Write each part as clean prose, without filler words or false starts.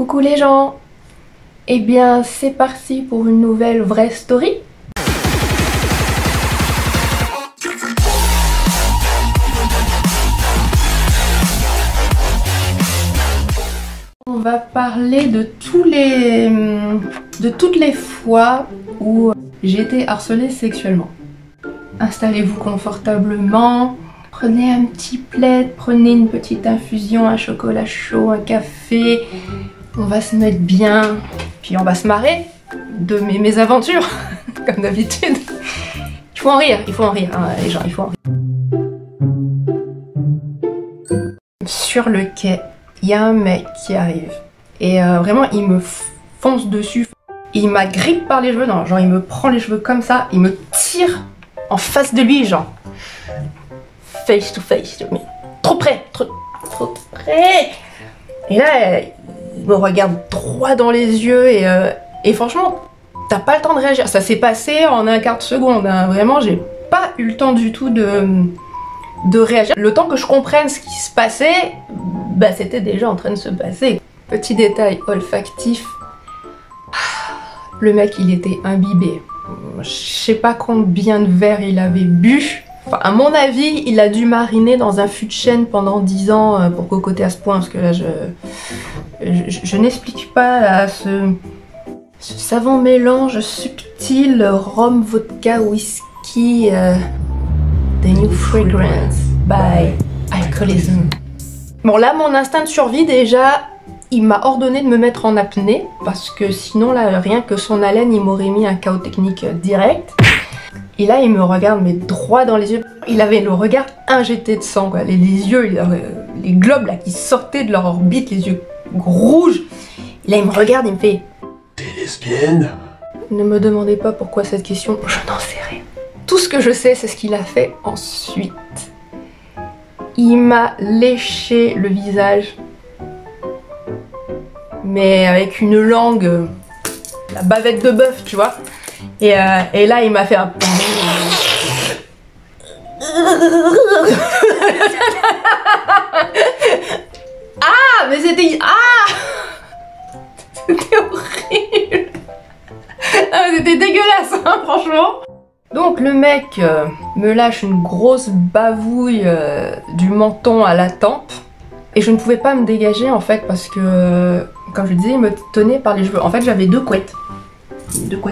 Coucou les gens. Eh bien c'est parti pour une nouvelle vraie story. On va parler de toutes les fois où j'ai été harcelée sexuellement. Installez-vous confortablement, prenez un petit plaid, prenez une petite infusion, un chocolat chaud, un café. On va se mettre bien, puis on va se marrer de mes aventures, comme d'habitude. Il faut en rire, hein, les gens, il faut en rire. Sur le quai, il y a un mec qui arrive et vraiment il me fonce dessus. Il m'agrippe par les cheveux, non, genre il me prend les cheveux comme ça, il me tire en face de lui, genre face to face, mais trop près, trop près. Et là, il me regarde droit dans les yeux et franchement, t'as pas le temps de réagir. Ça s'est passé en un quart de seconde, hein. Vraiment, j'ai pas eu le temps du tout de réagir. Le temps que je comprenne ce qui se passait, bah c'était déjà en train de se passer. Petit détail olfactif, le mec il était imbibé. Je sais pas combien de verres il avait bu. Enfin, à mon avis, il a dû mariner dans un fût de chêne pendant 10 ans pour cocoter à ce point, parce que là, je n'explique pas là, ce savant mélange subtil rhum, vodka, whisky, the new fragrance by alcoholism. Bon là, mon instinct de survie déjà, il m'a ordonné de me mettre en apnée, parce que sinon là, rien que son haleine, il m'aurait mis un chaos technique direct. Et là, il me regarde mais droit dans les yeux. Il avait le regard injecté de sang, quoi. Les yeux, les globes là qui sortaient de leur orbite, les yeux rouges. Et là, il me regarde, il me fait « T'es lesbienne ?» Ne me demandez pas pourquoi cette question, je n'en sais rien. Tout ce que je sais, c'est ce qu'il a fait ensuite. Il m'a léché le visage, mais avec une langue, la bavette de bœuf, tu vois. Et là, il m'a fait un... Ah, mais c'était... Ah, c'était horrible. Ah, c'était dégueulasse, hein, franchement. Donc le mec me lâche une grosse bavouille du menton à la tempe. Et je ne pouvais pas me dégager, en fait, parce que, comme je le disais, il me tenait par les cheveux. En fait, j'avais deux couettes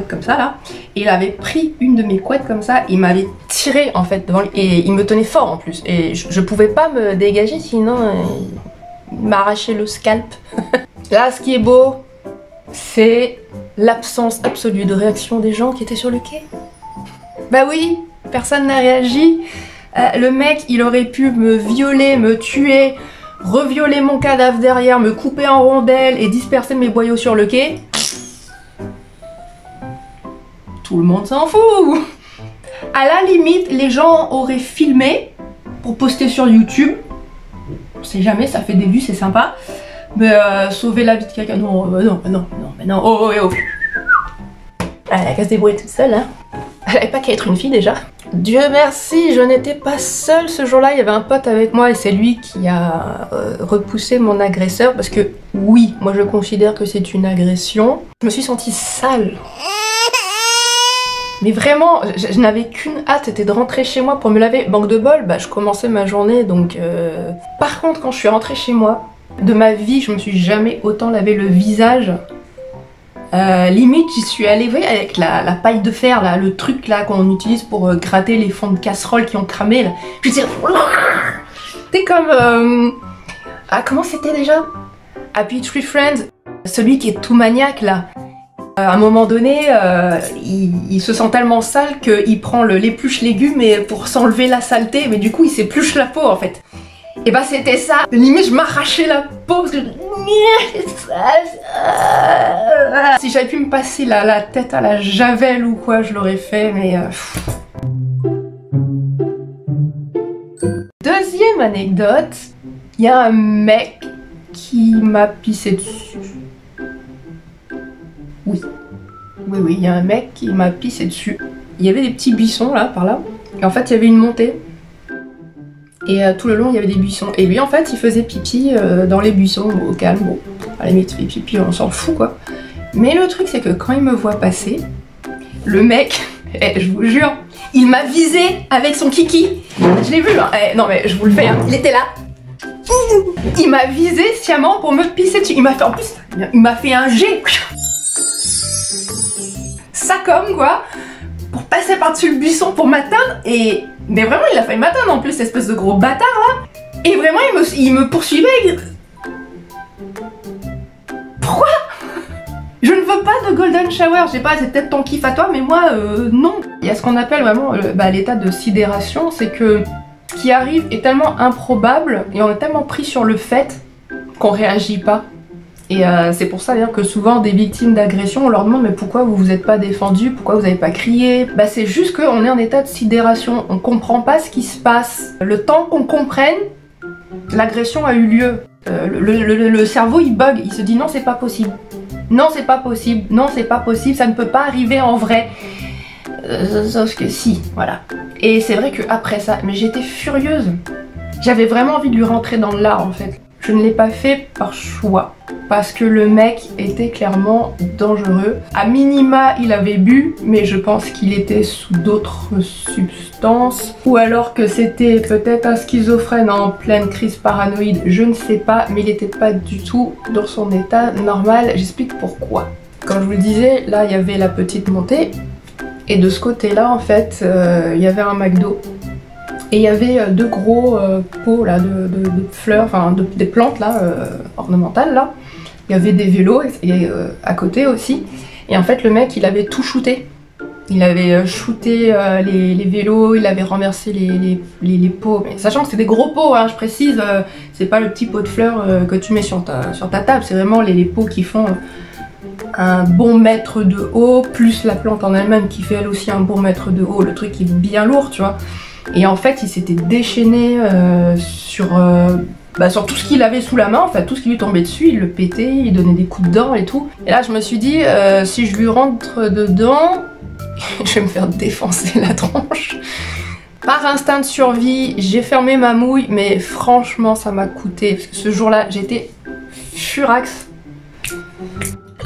comme ça là, et il avait pris une de mes couettes comme ça, il m'avait tiré en fait devant lui, et il me tenait fort en plus, et je pouvais pas me dégager sinon il m'arrachait le scalp. Là, ce qui est beau, c'est l'absence absolue de réaction des gens qui étaient sur le quai. Bah oui, personne n'a réagi. Le mec, il aurait pu me violer, me tuer, revioler mon cadavre derrière, me couper en rondelles et disperser mes boyaux sur le quai. Tout le monde s'en fout. À la limite, les gens auraient filmé pour poster sur YouTube. On sait jamais, ça fait des vues, c'est sympa. Mais sauver la vie de quelqu'un, non, non, oh. Elle se débrouiller toute seule, hein. Elle avait pas qu'à être une fille déjà. Dieu merci, je n'étais pas seule ce jour-là, il y avait un pote avec moi et c'est lui qui a repoussé mon agresseur parce que oui, moi je considère que c'est une agression. Je me suis sentie sale. Mais vraiment, je n'avais qu'une hâte, c'était de rentrer chez moi pour me laver. Banque de bol, bah je commençais ma journée donc... Par contre, quand je suis rentrée chez moi, de ma vie, je me suis jamais autant lavé le visage. Limite, j'y suis allée, vous voyez, avec la paille de fer, là, le truc là qu'on utilise pour gratter les fonds de casserole qui ont cramé, là. Je veux dire... C'était comme... Ah, comment c'était déjà? Happy Tree Friends, celui qui est tout maniaque, là. À un moment donné, il se sent tellement sale qu'il prend l'épluche légumes pour s'enlever la saleté, mais du coup il s'épluche la peau en fait. Et bah c'était ça, limite je m'arrachais la peau parce que si j'avais pu me passer la tête à la javel ou quoi, je l'aurais fait, mais... Deuxième anecdote, il y a un mec qui m'a pissé dessus. Oui, il y a un mec qui m'a pissé dessus. Il y avait des petits buissons là, par là. Et en fait, il y avait une montée. Et tout le long, il y avait des buissons. Et lui, en fait, il faisait pipi dans les buissons, au calme. Bon. À la limite, fait pipi, on s'en fout quoi. Mais le truc, c'est que quand il me voit passer, le mec, je vous jure, il m'a visé avec son kiki. Je l'ai vu, hein. Non mais je vous le fais, hein. Il était là. Il m'a visé sciemment pour me pisser dessus. Il m'a fait, en plus, il m'a fait un jet. Ça comme quoi, pour passer par-dessus le buisson pour m'atteindre. Mais vraiment, il a failli m'atteindre en plus, espèce de gros bâtard là. Et vraiment, il me poursuivait. Pourquoi? Je ne veux pas de golden shower, je sais pas, c'est peut-être ton kiff à toi, mais moi, non. Il y a ce qu'on appelle vraiment l'état de sidération, c'est que ce qui arrive est tellement improbable et on est tellement pris sur le fait qu'on réagit pas. Et c'est pour ça d'ailleurs que souvent des victimes d'agression, on leur demande mais pourquoi vous vous êtes pas défendu, pourquoi vous avez pas crié? Bah c'est juste qu'on est en état de sidération, on comprend pas ce qui se passe. Le temps qu'on comprenne, l'agression a eu lieu. Le cerveau il bug, il se dit non c'est pas possible. Non c'est pas possible, non c'est pas possible, ça ne peut pas arriver en vrai. Sauf que si, voilà. Et c'est vrai que après ça, mais j'étais furieuse. J'avais vraiment envie de lui rentrer dans l'art en fait. Je ne l'ai pas fait par choix. Parce que le mec était clairement dangereux. À minima, il avait bu, mais je pense qu'il était sous d'autres substances. Ou alors que c'était peut-être un schizophrène en pleine crise paranoïde, je ne sais pas, mais il n'était pas du tout dans son état normal. J'explique pourquoi. Comme je vous le disais, là il y avait la petite montée. Et de ce côté-là, en fait, il y avait un McDo. Et il y avait deux gros pots là, de fleurs, enfin des plantes là, ornementales là. Il y avait des vélos et à côté aussi. Et en fait le mec il avait tout shooté. Il avait shooté les vélos, il avait renversé les pots. Mais sachant que c'est des gros pots, hein, je précise, c'est pas le petit pot de fleurs que tu mets sur ta table. C'est vraiment les pots qui font un bon mètre de haut, plus la plante en elle-même qui fait elle aussi un bon mètre de haut. Le truc est bien lourd, tu vois. Et en fait, il s'était déchaîné sur tout ce qu'il avait sous la main, en fait, tout ce qui lui tombait dessus, il le pétait, il donnait des coups de dents et tout. Et là, je me suis dit, si je lui rentre dedans, je vais me faire défoncer la tronche. Par instinct de survie, j'ai fermé ma mouille, mais franchement, ça m'a coûté. Parce que ce jour-là, j'étais furax.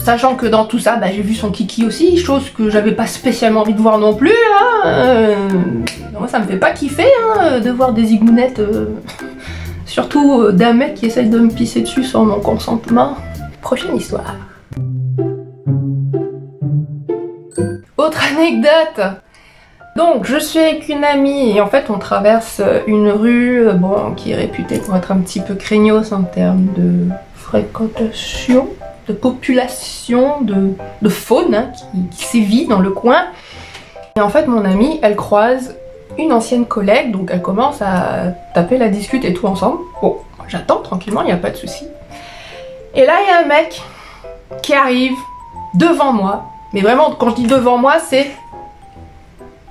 Sachant que dans tout ça, j'ai vu son kiki aussi, chose que j'avais pas spécialement envie de voir non plus. Hein. Moi ça me fait pas kiffer hein, de voir des zigounettes, surtout d'un mec qui essaye de me pisser dessus sans mon consentement. Prochaine histoire. Autre anecdote. Donc je suis avec une amie et en fait on traverse une rue qui est réputée pour être un petit peu craignos en termes de fréquentation, de population, de faune hein, qui sévit dans le coin. Et en fait mon amie elle croise une ancienne collègue, donc elle commence à taper la discute et tout ensemble. Bon, j'attends tranquillement, il n'y a pas de souci. Et là il y a un mec qui arrive devant moi, mais vraiment quand je dis devant moi c'est...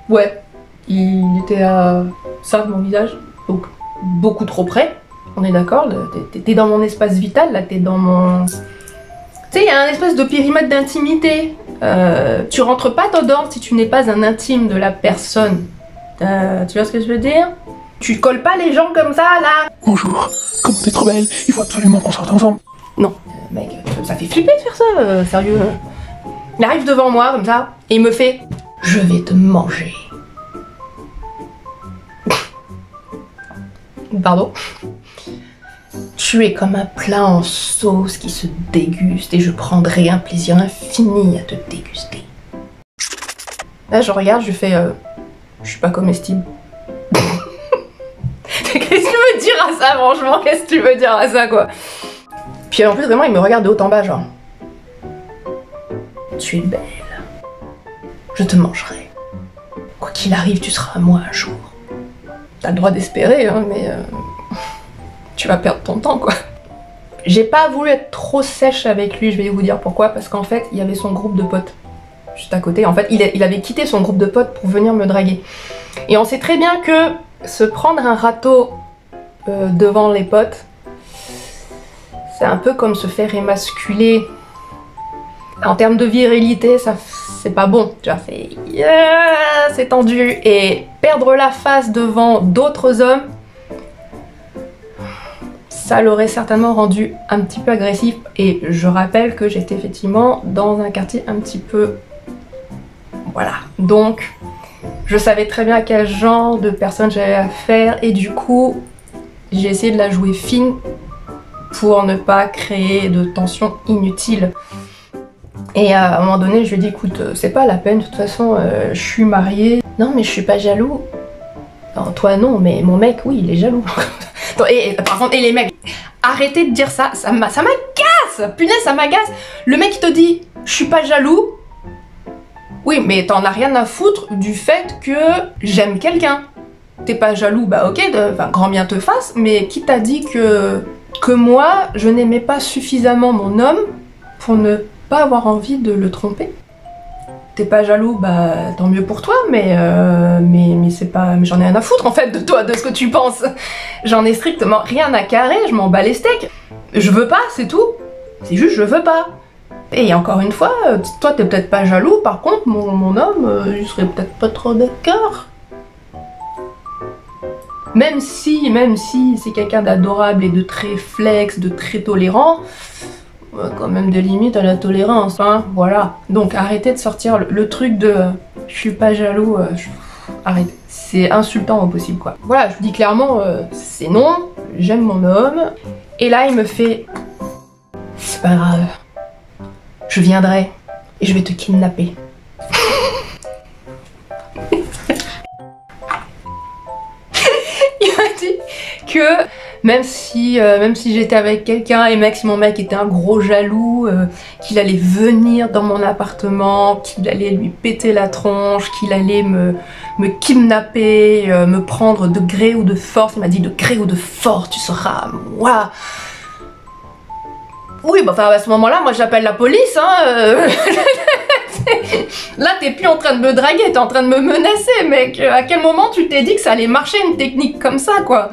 Ouais, il était à ça de mon visage, donc beaucoup trop près, on est d'accord, t'es dans mon espace vital, là t'es dans mon... Tu sais, il y a un espèce de périmètre d'intimité. Tu rentres pas dedans si tu n'es pas un intime de la personne. Tu vois ce que je veux dire? Tu colles pas les gens comme ça, là. Bonjour, comment t'es trop belle, il faut absolument qu'on sorte ensemble. Non, mec, ça fait flipper de faire ça, sérieux. Il arrive devant moi, comme ça, et il me fait « Je vais te manger. » Pardon? Tu es comme un plat en sauce qui se déguste et je prendrai un plaisir infini à te déguster. Là je regarde, je fais je suis pas comestible. Qu'est-ce que tu veux dire à ça franchement? Qu'est-ce que tu veux dire à ça quoi? Puis en plus vraiment il me regarde de haut en bas genre. Tu es belle. Je te mangerai. Quoi qu'il arrive tu seras à moi un jour. T'as le droit d'espérer hein mais... tu vas perdre ton temps quoi. J'ai pas voulu être trop sèche avec lui, je vais vous dire pourquoi, parce qu'en fait il y avait son groupe de potes juste à côté. En fait il avait quitté son groupe de potes pour venir me draguer. Et on sait très bien que se prendre un râteau devant les potes, c'est un peu comme se faire émasculer. En termes de virilité, ça c'est pas bon, tu vois, c'est tendu. Et perdre la face devant d'autres hommes, ça l'aurait certainement rendu un petit peu agressif. Et je rappelle que j'étais effectivement dans un quartier un petit peu... Voilà. Donc, je savais très bien à quel genre de personne j'avais affaire. Et du coup, j'ai essayé de la jouer fine pour ne pas créer de tension inutile. Et à un moment donné, je lui ai dit, écoute, c'est pas la peine, de toute façon, je suis mariée. Non, mais je suis pas jaloux. Non, toi non, mais mon mec, oui, il est jaloux. Par contre, et les mecs, arrêtez de dire ça, ça m'agace. Punaise, ça m'agace. Le mec, il te dit, je suis pas jaloux. Oui, mais t'en as rien à foutre du fait que j'aime quelqu'un. T'es pas jaloux, bah ok, grand bien te fasse, mais qui t'a dit que moi, je n'aimais pas suffisamment mon homme pour ne pas avoir envie de le tromper? T'es pas jaloux, bah tant mieux pour toi, mais c'est pas... Mais j'en ai rien à foutre en fait de toi, de ce que tu penses. J'en ai strictement rien à carrer, je m'en bats les steaks. Je veux pas, c'est tout. C'est juste je veux pas. Et encore une fois, toi t'es peut-être pas jaloux, par contre mon homme, il serait peut-être pas trop d'accord. Même si c'est quelqu'un d'adorable et de très flex, de très tolérant, quand même des limites à la tolérance, hein, voilà. Donc arrêtez de sortir le truc de je suis pas jaloux, arrêtez. C'est insultant au possible quoi. Voilà, je vous dis clairement, c'est non, j'aime mon homme. Et là il me fait, c'est pas grave, je viendrai et je vais te kidnapper. Il m'a dit que même si j'étais avec quelqu'un et si mon mec était un gros jaloux, qu'il allait venir dans mon appartement, qu'il allait lui péter la tronche, qu'il allait me kidnapper, me prendre de gré ou de force. Il m'a dit de gré ou de force, tu seras moi. Oui, bah enfin à ce moment-là, moi j'appelle la police, hein. Là, t'es plus en train de me draguer, t'es en train de me menacer, mec. À quel moment tu t'es dit que ça allait marcher une technique comme ça, quoi?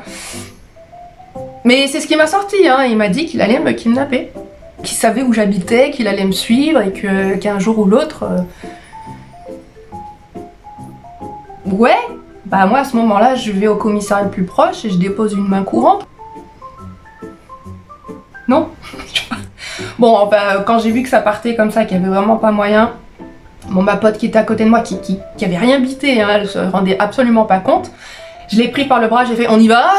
Mais c'est ce qui m'a sorti, hein. Il m'a dit qu'il allait me kidnapper, qu'il savait où j'habitais, qu'il allait me suivre et qu'un jour ou l'autre... Ouais, bah moi à ce moment-là, je vais au commissariat le plus proche et je dépose une main courante. Non. Bon, enfin, quand j'ai vu que ça partait comme ça, qu'il n'y avait vraiment pas moyen, bon, ma pote qui était à côté de moi, qui avait rien bité, hein, elle se rendait absolument pas compte, je l'ai pris par le bras, j'ai fait on y va.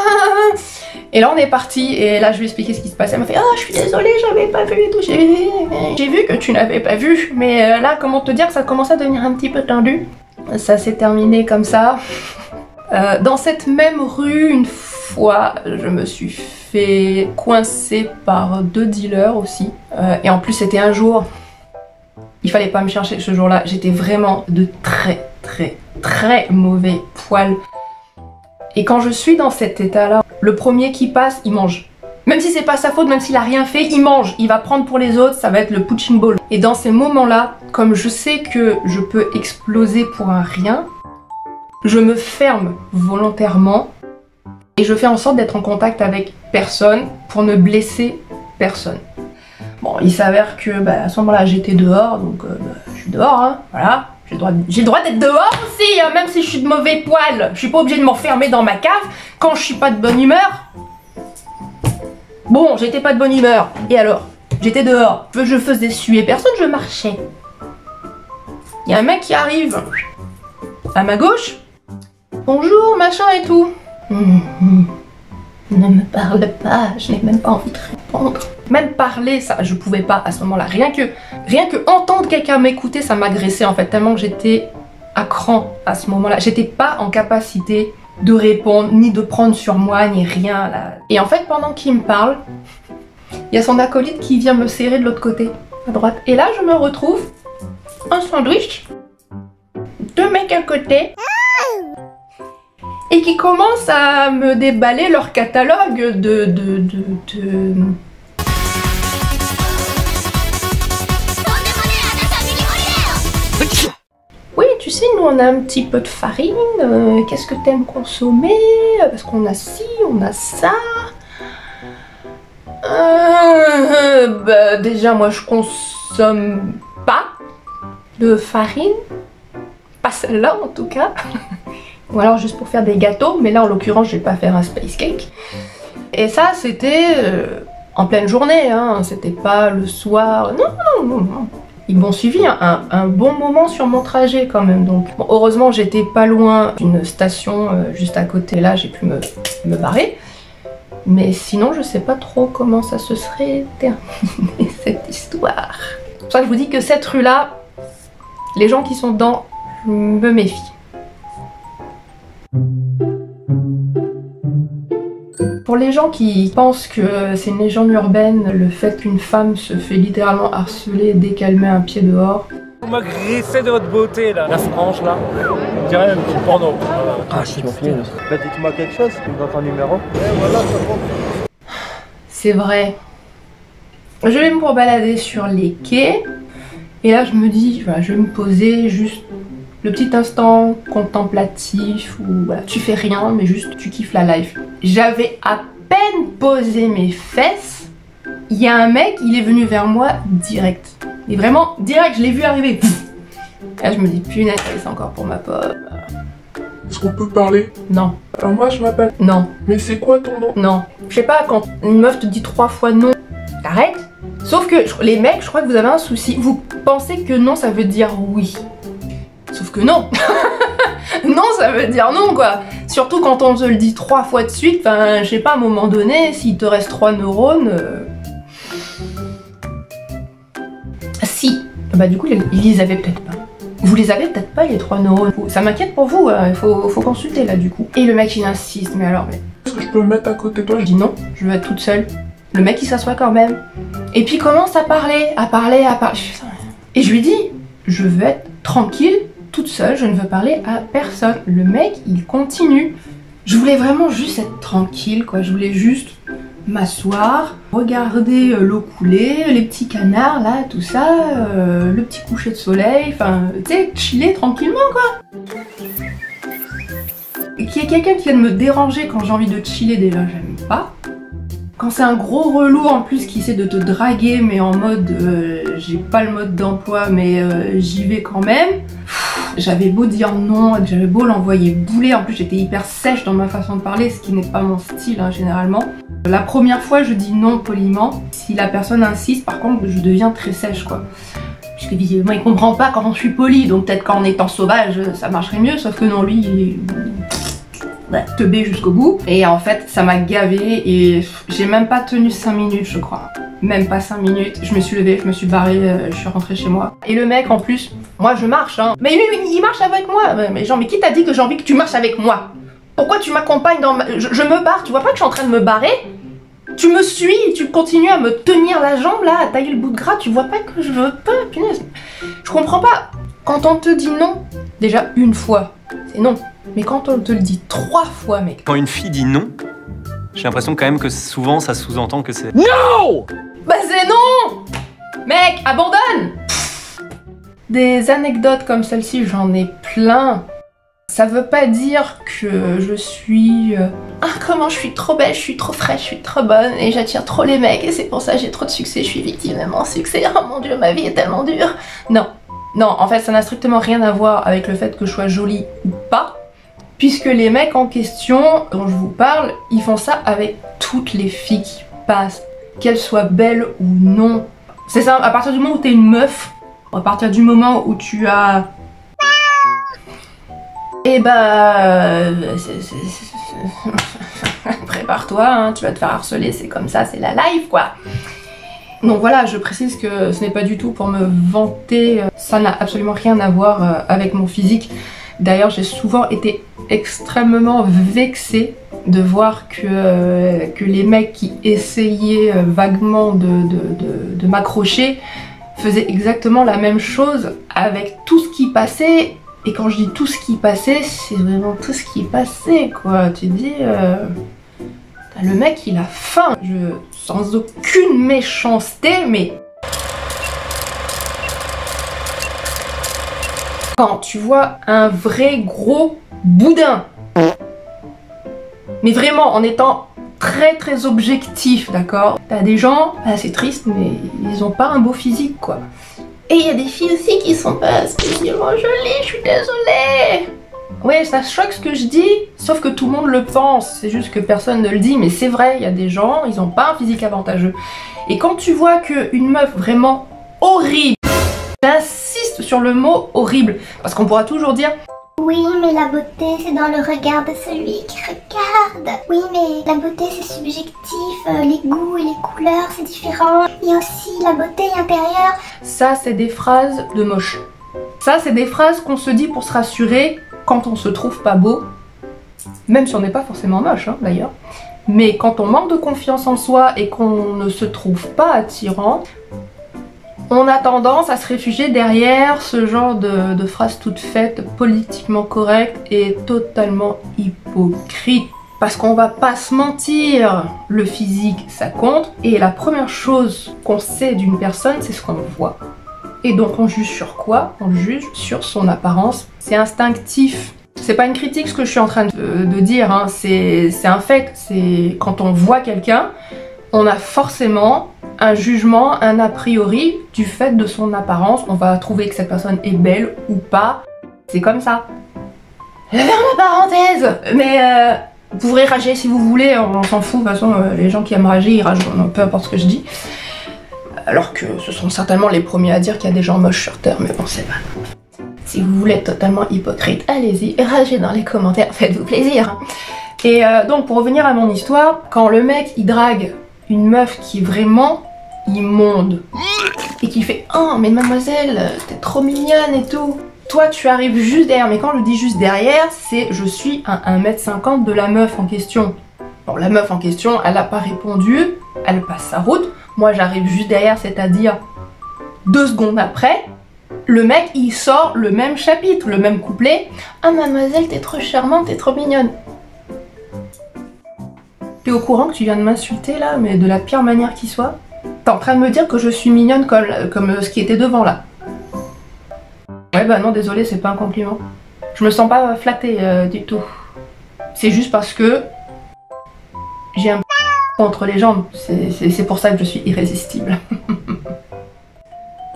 Et là on est parti, et là je lui ai expliqué ce qui se passait, elle m'a fait ah je suis désolée, j'avais pas vu et tout, j'ai vu que tu n'avais pas vu, mais là comment te dire que ça commençait à devenir un petit peu tendu. Ça s'est terminé comme ça. Dans cette même rue, une fois, je me suis fait coincer par 2 dealers aussi. Et en plus, c'était un jour, il fallait pas me chercher ce jour-là. J'étais vraiment de très mauvais poil. Et quand je suis dans cet état-là, le premier qui passe, il mange. Même si c'est pas sa faute, même s'il a rien fait, il mange. Il va prendre pour les autres, ça va être le punching ball. Et dans ces moments-là, comme je sais que je peux exploser pour un rien, je me ferme volontairement et je fais en sorte d'être en contact avec personne pour ne blesser personne. Bon, il s'avère que à ce moment-là j'étais dehors, donc je suis dehors, hein, voilà. J'ai le droit d'être dehors aussi, hein, même si je suis de mauvais poil. Je suis pas obligée de m'enfermer dans ma cave quand je suis pas de bonne humeur. Bon, j'étais pas de bonne humeur, et alors? J'étais dehors, je faisais suer personne, je marchais. Il y a un mec qui arrive à ma gauche. Bonjour, machin et tout. Ne me parle pas, je n'ai même pas envie de répondre. Même parler, ça, je pouvais pas à ce moment-là. Rien que entendre quelqu'un m'écouter, ça m'agressait en fait, tellement que j'étais à cran à ce moment-là. J'étais pas en capacité de répondre, ni de prendre sur moi, ni rien là. Et en fait, pendant qu'il me parle, il y a son acolyte qui vient me serrer de l'autre côté, à droite. Et là, je me retrouve un sandwich, 2 mecs à côté, et qui commencent à me déballer leur catalogue Oui, tu sais, nous on a un petit peu de farine, qu'est-ce que t'aimes consommer? Parce qu'on a ci, on a ça. Déjà moi je consomme pas de farine, pas celle-là en tout cas. Ou alors juste pour faire des gâteaux, mais là en l'occurrence je vais pas faire un space cake. Et ça, c'était en pleine journée, hein. C'était pas le soir. Non. Ils m'ont suivi un bon moment sur mon trajet quand même. Donc, bon, heureusement, j'étais pas loin d'une station juste à côté. Là, j'ai pu me barrer. Mais sinon, je sais pas trop comment ça se serait terminé cette histoire. C'est pour ça que je vous dis que cette rue-là, les gens qui sont dedans, je me méfie. Pour les gens qui pensent que c'est une légende urbaine, le fait qu'une femme se fait littéralement harceler dès qu'elle met un pied dehors. Vous m'agressez de votre beauté là. La frange là, on dirait un petit porno. Ah, je suis confié. Bah, dites-moi quelque chose, tu me donnes ton numéro. C'est vrai. Je vais me balader sur les quais. Et là je me dis, voilà, je vais me poser juste le petit instant contemplatif où voilà, tu fais rien mais juste tu kiffes la life. J'avais à peine posé mes fesses, il y a un mec, il est venu vers moi direct. Et vraiment direct, je l'ai vu arriver. Là je me dis punaise, c'est encore pour ma pomme. Est-ce qu'on peut parler? Non. Alors moi je m'appelle... Non. Mais c'est quoi ton nom? Non. Je sais pas, quand une meuf te dit 3 fois non, t'arrêtes. Sauf que les mecs, je crois que vous avez un souci. Vous pensez que non, ça veut dire oui. Sauf que non. Non, ça veut dire non, quoi. Surtout quand on te le dit 3 fois de suite. Enfin, je sais pas, à un moment donné, s'il te reste 3 neurones... Si. Bah du coup, ils les avaient peut-être pas. Vous les avez peut-être pas, les 3 neurones. Ça m'inquiète pour vous, il faut consulter, là, du coup. Et le mec, il insiste, mais alors... Est-ce que je peux me mettre à côté de toi? Je dis non, je veux être toute seule. Le mec il s'assoit quand même. Et puis il commence à parler. Et je lui dis, je veux être tranquille, toute seule, je ne veux parler à personne. Le mec il continue. Je voulais vraiment juste être tranquille quoi, je voulais juste m'asseoir, regarder l'eau couler, les petits canards là, tout ça, le petit coucher de soleil, enfin tu sais, chiller tranquillement quoi. Qu'il y ait quelqu'un qui vienne me déranger quand j'ai envie de chiller déjà, j'aime pas. Quand c'est un gros relou en plus qui essaie de te draguer mais en mode j'ai pas le mode d'emploi mais j'y vais quand même. J'avais beau dire non, j'avais beau l'envoyer bouler, en plus j'étais hyper sèche dans ma façon de parler, ce qui n'est pas mon style hein, généralement. La première fois je dis non poliment, si la personne insiste par contre je deviens très sèche quoi. Puisque visiblement il comprend pas quand je suis polie, donc peut-être qu'en étant sauvage ça marcherait mieux, sauf que non lui il est teubé jusqu'au bout. Et en fait ça m'a gavé et j'ai même pas tenu 5 minutes je crois. Même pas 5 minutes, je me suis levée, je me suis barrée, je suis rentrée chez moi. Et le mec en plus, moi je marche hein, mais lui il marche avec moi. Mais genre mais qui t'a dit que j'ai envie que tu marches avec moi? Pourquoi tu m'accompagnes dans ma... je me barre, tu vois pas que je suis en train de me barrer? Tu me suis, tu continues à me tenir la jambe là, à tailler le bout de gras, tu vois pas que je veux pas, punaise. Je comprends pas. Quand on te dit non, déjà une fois, c'est non. Mais quand on te le dit 3 fois, mec. Quand une fille dit non, j'ai l'impression quand même que souvent ça sous-entend que c'est Non! Bah c'est non! Mec, abandonne! Des anecdotes comme celle-ci, j'en ai plein. Ça veut pas dire que je suis... Ah comment je suis trop belle, je suis trop fraîche, je suis trop bonne et j'attire trop les mecs et c'est pour ça que j'ai trop de succès, je suis victime de mon succès, oh mon dieu ma vie est tellement dure. Non, non en fait ça n'a strictement rien à voir avec le fait que je sois jolie ou pas, puisque les mecs en question dont je vous parle, ils font ça avec toutes les filles qui passent, qu'elles soient belles ou non. C'est ça, à partir du moment où t'es une meuf, à partir du moment où tu as... Et bah... prépare-toi, hein, tu vas te faire harceler, c'est comme ça, c'est la life quoi. Donc voilà, je précise que ce n'est pas du tout pour me vanter, ça n'a absolument rien à voir avec mon physique. D'ailleurs, j'ai souvent été extrêmement vexée de voir que les mecs qui essayaient vaguement de m'accrocher faisaient exactement la même chose avec tout ce qui passait. Et quand je dis tout ce qui passait, c'est vraiment tout ce qui passait quoi. Tu dis, le mec il a faim. Sans aucune méchanceté, mais... Quand tu vois un vrai gros boudin, mais vraiment en étant très très objectif, d'accord? T'as des gens, bah, c'est triste, mais ils ont pas un beau physique quoi. Et il y a des filles aussi qui sont pas spécialement jolies, je suis désolée. Ouais, ça choque ce que je dis, sauf que tout le monde le pense, c'est juste que personne ne le dit, mais c'est vrai, il y a des gens, ils ont pas un physique avantageux. Et quand tu vois qu'une meuf vraiment horrible, j'insiste sur le mot horrible, parce qu'on pourra toujours dire oui, mais la beauté, c'est dans le regard de celui qui regarde. Oui, mais la beauté, c'est subjectif. Les goûts et les couleurs, c'est différent. Il y a aussi la beauté intérieure. ça, c'est des phrases de moche. Ça, c'est des phrases qu'on se dit pour se rassurer quand on se trouve pas beau, même si on n'est pas forcément moche, hein, d'ailleurs. Mais quand on manque de confiance en soi et qu'on ne se trouve pas attirant, on a tendance à se réfugier derrière ce genre de phrases toutes faites, politiquement correctes et totalement hypocrites. Parce qu'on va pas se mentir, le physique ça compte, et la première chose qu'on sait d'une personne, c'est ce qu'on voit. Et donc on juge sur quoi? On juge sur son apparence. C'est instinctif. C'est pas une critique ce que je suis en train de dire, hein. C'est un fait. C'est quand on voit quelqu'un, on a forcément un jugement, un a priori du fait de son apparence. On va trouver que cette personne est belle ou pas. C'est comme ça. Je ferme la parenthèse. Mais vous pourrez rager si vous voulez, on s'en fout. De toute façon, les gens qui aiment rager, ils ragent, peu importe ce que je dis. Alors que ce sont certainement les premiers à dire qu'il y a des gens moches sur Terre, mais bon, c'est pas. Si vous voulez être totalement hypocrite, allez-y, ragez dans les commentaires, faites-vous plaisir. Et donc, pour revenir à mon histoire, quand le mec, il drague une meuf qui est vraiment immonde, et qui fait « Oh, mais mademoiselle, t'es trop mignonne et tout », toi, tu arrives juste derrière, mais quand je dis juste derrière, c'est je suis à 1m50 de la meuf en question. Bon, la meuf en question, elle a pas répondu, elle passe sa route. Moi, j'arrive juste derrière, c'est-à-dire 2 secondes après, le mec, il sort le même chapitre, le même couplet. « Ah, mademoiselle, t'es trop charmante, t'es trop mignonne. » T'es au courant que tu viens de m'insulter, là, mais de la pire manière qui soit? T'es en train de me dire que je suis mignonne comme ce qui était devant, là. Ouais, bah non, désolé, c'est pas un compliment. Je me sens pas flattée du tout. C'est juste parce que j'ai un entre les jambes. C'est pour ça que je suis irrésistible.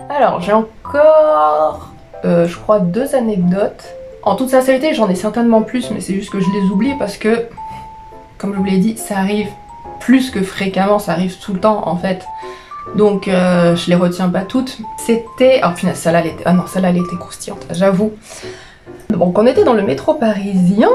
Alors, j'ai encore, je crois, 2 anecdotes. En toute sincérité, j'en ai certainement plus, mais c'est juste que je les oublie parce que, comme je vous l'ai dit, ça arrive plus que fréquemment, ça arrive tout le temps en fait. Donc, je les retiens pas toutes. C'était... Oh punaise, celle-là, elle était... Ah non, celle-là, elle était croustillante, j'avoue. Donc, on était dans le métro parisien.